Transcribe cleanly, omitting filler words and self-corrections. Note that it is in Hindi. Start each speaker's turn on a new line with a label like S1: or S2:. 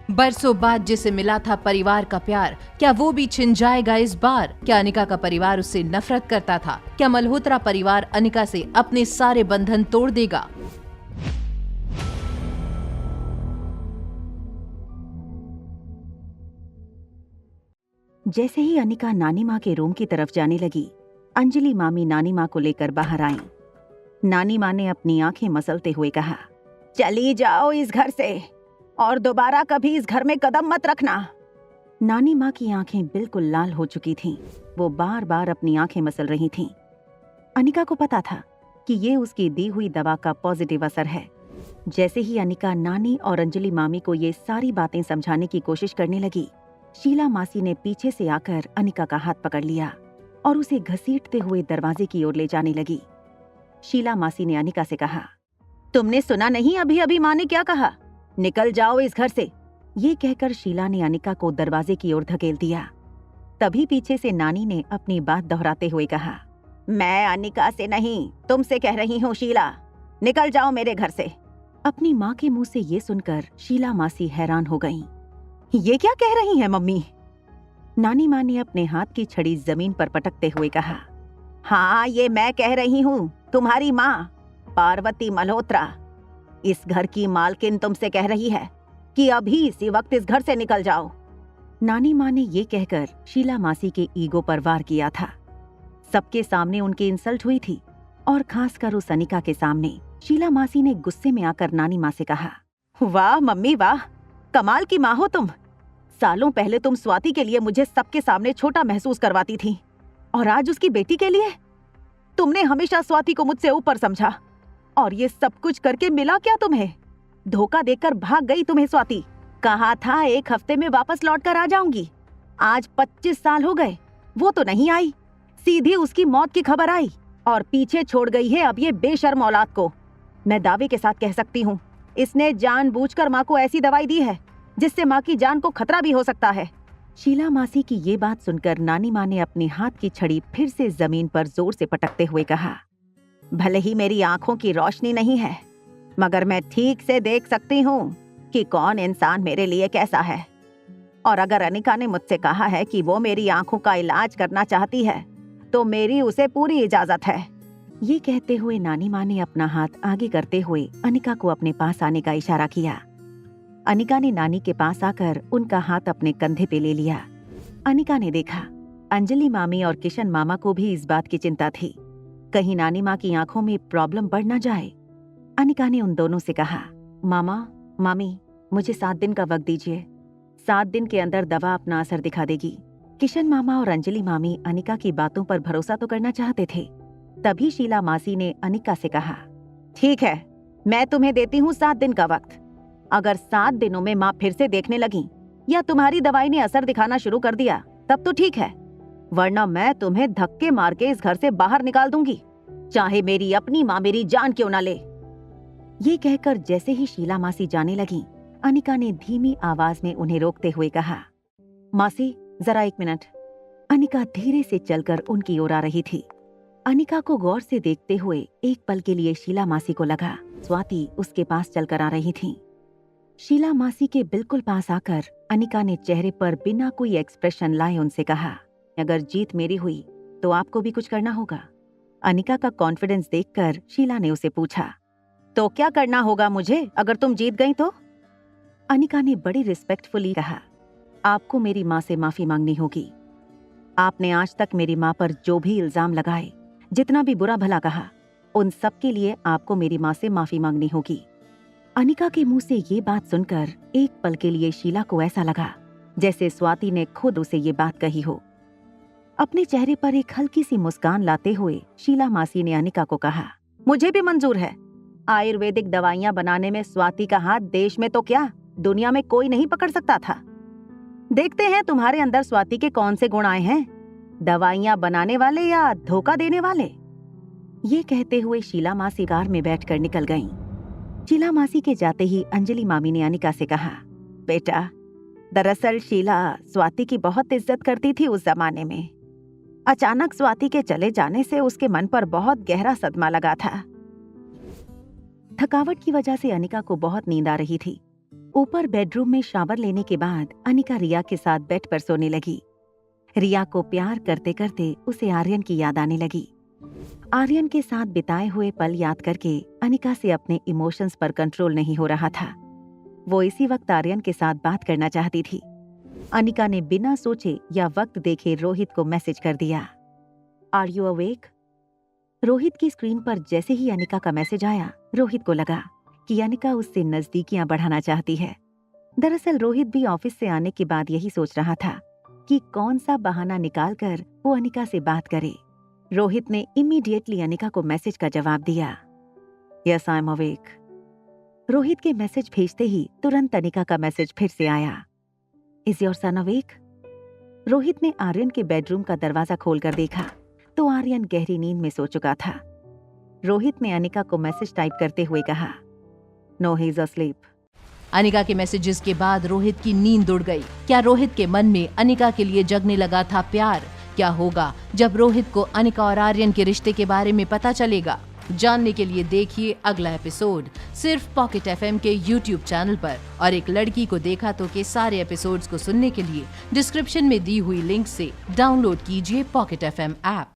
S1: बरसों बाद जिसे मिला था परिवार का प्यार, क्या वो भी छिन जाएगा इस बार? क्या अनिका का परिवार उससे नफरत करता था? क्या मल्होत्रा परिवार अनिका से अपने सारे बंधन तोड़ देगा?
S2: जैसे ही अनिका नानी माँ के रूम की तरफ जाने लगी, अंजलि मामी नानी माँ को लेकर बाहर आईं। नानी माँ ने अपनी आंखें मसलते हुए कहा, चली जाओ इस घर से और दोबारा कभी इस घर में कदम मत रखना। नानी माँ की आंखें बिल्कुल लाल हो चुकी थीं। वो बार बार अपनी आंखें मसल रही थीं। अनिका को पता था कि ये उसकी दी हुई दवा का पॉजिटिव असर है। जैसे ही अनिका नानी और अंजलि मामी को ये सारी बातें समझाने की कोशिश करने लगी, शीला मासी ने पीछे से आकर अनिका का हाथ पकड़ लिया और उसे घसीटते हुए दरवाजे की ओर ले जाने लगी। शीला मासी ने अनिका से कहा, तुमने सुना नहीं अभी अभी माँ ने क्या कहा? निकल जाओ इस घर से। ये कहकर शीला ने अनिका को दरवाजे की ओर धकेल दिया। तभी पीछे से नानी ने अपनी बात दोहराते हुए कहा, मैं अनिका से नहीं, तुमसे कह रही हूँ शीला, निकल जाओ मेरे घर से। अपनी माँ के मुंह से ये सुनकर शीला मासी हैरान हो गईं। ये क्या कह रही हैं मम्मी? नानी माँ ने अपने हाथ की छड़ी जमीन पर पटकते हुए कहा, हाँ ये मैं कह रही हूँ, तुम्हारी माँ पार्वती मल्होत्रा। इस घर की मालकिन तुमसे कह रही है कि अभी इसी वक्त इस घर से निकल जाओ। नानी माँ ने ये कहकर शीला मासी के ईगो पर वार किया था। सबके सामने उनकी इंसल्ट हुई थी और खासकर उस अनिका के सामने। शीला मासी ने गुस्से में आकर नानी माँ से कहा, वाह मम्मी वाह, कमाल की माँ हो तुम। सालों पहले तुम स्वाति के लिए मुझे सबके सामने छोटा महसूस करवाती थी और आज उसकी बेटी के लिए तुमने हमेशा स्वाति को मुझसे ऊपर समझा। और ये सब कुछ करके मिला क्या तुम्हें? धोखा देकर भाग गई तुम्हें स्वाति। कहा था 1 हफ्ते में वापस लौट कर आ जाऊंगी। आज 25 साल हो गए, वो तो नहीं आई। सीधी उसकी मौत की खबर आई और पीछे छोड़ गई है अब ये बेशर्म औलाद को। मैं दावे के साथ कह सकती हूँ, इसने जानबूझकर माँ को ऐसी दवाई दी है जिससे माँ की जान को खतरा भी हो सकता है। शीला मासी की ये बात सुनकर नानी माँ ने अपने हाथ की छड़ी फिर से जमीन पर जोर से पटकते हुए कहा, भले ही मेरी आंखों की रोशनी नहीं है, मगर मैं ठीक से देख सकती हूँ कि कौन इंसान मेरे लिए कैसा है। और अगर अनिका ने मुझसे कहा है कि वो मेरी आंखों का इलाज करना चाहती है, तो मेरी उसे पूरी इजाजत है। ये कहते हुए नानी माँ ने अपना हाथ आगे करते हुए अनिका को अपने पास आने का इशारा किया। अनिका ने नानी के पास आकर उनका हाथ अपने कंधे पे ले लिया। अनिका ने देखा अंजलि मामी और किशन मामा को भी इस बात की चिंता थी, कहीं नानी माँ की आंखों में प्रॉब्लम बढ़ न जाए। अनिका ने उन दोनों से कहा, मामा मामी मुझे 7 दिन का वक्त दीजिए। 7 दिन के अंदर दवा अपना असर दिखा देगी। किशन मामा और अंजलि मामी अनिका की बातों पर भरोसा तो करना चाहते थे। तभी शीला मासी ने अनिका से कहा, ठीक है, मैं तुम्हें देती हूँ 7 दिन का वक्त। अगर 7 दिनों में माँ फिर से देखने लगी या तुम्हारी दवाई ने असर दिखाना शुरू कर दिया तब तो ठीक है, वरना मैं तुम्हें धक्के मार के इस घर से बाहर निकाल दूंगी, चाहे मेरी अपनी माँ मेरी जान क्यों ना ले। ये कहकर जैसे ही शीला मासी जाने लगी, अनिका ने धीमी आवाज में उन्हें रोकते हुए कहा, मासी जरा 1 मिनट। अनिका धीरे से चलकर उनकी ओर आ रही थी। अनिका को गौर से देखते हुए एक पल के लिए शीला मासी को लगा स्वाति उसके पास चलकर आ रही थी। शीला मासी के बिल्कुल पास आकर अनिका ने चेहरे पर बिना कोई एक्सप्रेशन लाए उनसे कहा, अगर जीत मेरी हुई तो आपको भी कुछ करना होगा। अनिका का कॉन्फिडेंस देखकर शीला ने उसे पूछा, तो क्या करना होगा मुझे अगर तुम जीत गई तो? अनिका ने बड़ी रिस्पेक्टफुली कहा, आपको मेरी माँ से माफी मांगनी होगी। आपने आज तक मेरी माँ पर जो भी इल्जाम लगाए, जितना भी बुरा भला कहा, उन सब के लिए आपको मेरी माँ से माफी मांगनी होगी। अनिका के मुंह से ये बात सुनकर एक पल के लिए शीला को ऐसा लगा जैसे स्वाति ने खुद उसे ये बात कही हो। अपने चेहरे पर एक हल्की सी मुस्कान लाते हुए शीला मासी ने अनिका को कहा, मुझे भी मंजूर है। आयुर्वेदिक दवाइयां बनाने में स्वाति का हाथ देश में तो क्या दुनिया में कोई नहीं पकड़ सकता था। देखते हैं तुम्हारे अंदर स्वाति के कौन से गुण आए हैं, दवाइयां बनाने वाले या धोखा देने वाले। ये कहते हुए शीला मासी कार में बैठकर निकल गईं। शीला मासी के जाते ही अंजलि मामी ने अनिका से कहा, बेटा दरअसल शीला स्वाति की बहुत इज्जत करती थी उस जमाने में। अचानक स्वाति के चले जाने से उसके मन पर बहुत गहरा सदमा लगा था। थकावट की वजह से अनिका को बहुत नींद आ रही थी। ऊपर बेडरूम में शावर लेने के बाद अनिका रिया के साथ बेड पर सोने लगी। रिया को प्यार करते करते उसे आर्यन की याद आने लगी। आर्यन के साथ बिताए हुए पल याद करके अनिका से अपने इमोशंस पर कंट्रोल नहीं हो रहा था। वो इसी वक्त आर्यन के साथ बात करना चाहती थी। अनिका ने बिना सोचे या वक्त देखे रोहित को मैसेज कर दिया, आर यू अवेक? रोहित की स्क्रीन पर जैसे ही अनिका का मैसेज आया, रोहित को लगा कि अनिका उससे नजदीकियां बढ़ाना चाहती है। दरअसल रोहित भी ऑफिस से आने के बाद यही सोच रहा था कि कौन सा बहाना निकालकर वो अनिका से बात करे। रोहित ने इमीडिएटली अनिका को मैसेज का जवाब दिया, yes I am awake. Rohit के मैसेज भेजते ही तुरंत अनिका का मैसेज फिर से आया, is your son awake? Rohit ने आर्यन के बेडरूम का दरवाजा खोलकर देखा तो आर्यन गहरी नींद में सो चुका था। रोहित ने अनिका को मैसेज टाइप करते हुए कहा, no he is asleep.
S1: Anika के मैसेजेस के बाद रोहित की नींद उड़ गई। क्या रोहित के मन में अनिका के लिए जगने लगा था प्यार? क्या होगा जब रोहित को अनिका और आर्यन के रिश्ते के बारे में पता चलेगा? जानने के लिए देखिए अगला एपिसोड सिर्फ पॉकेट एफएम के YouTube चैनल पर। और एक लड़की को देखा तो के सारे एपिसोड्स को सुनने के लिए डिस्क्रिप्शन में दी हुई लिंक से डाउनलोड कीजिए पॉकेट एफएम ऐप।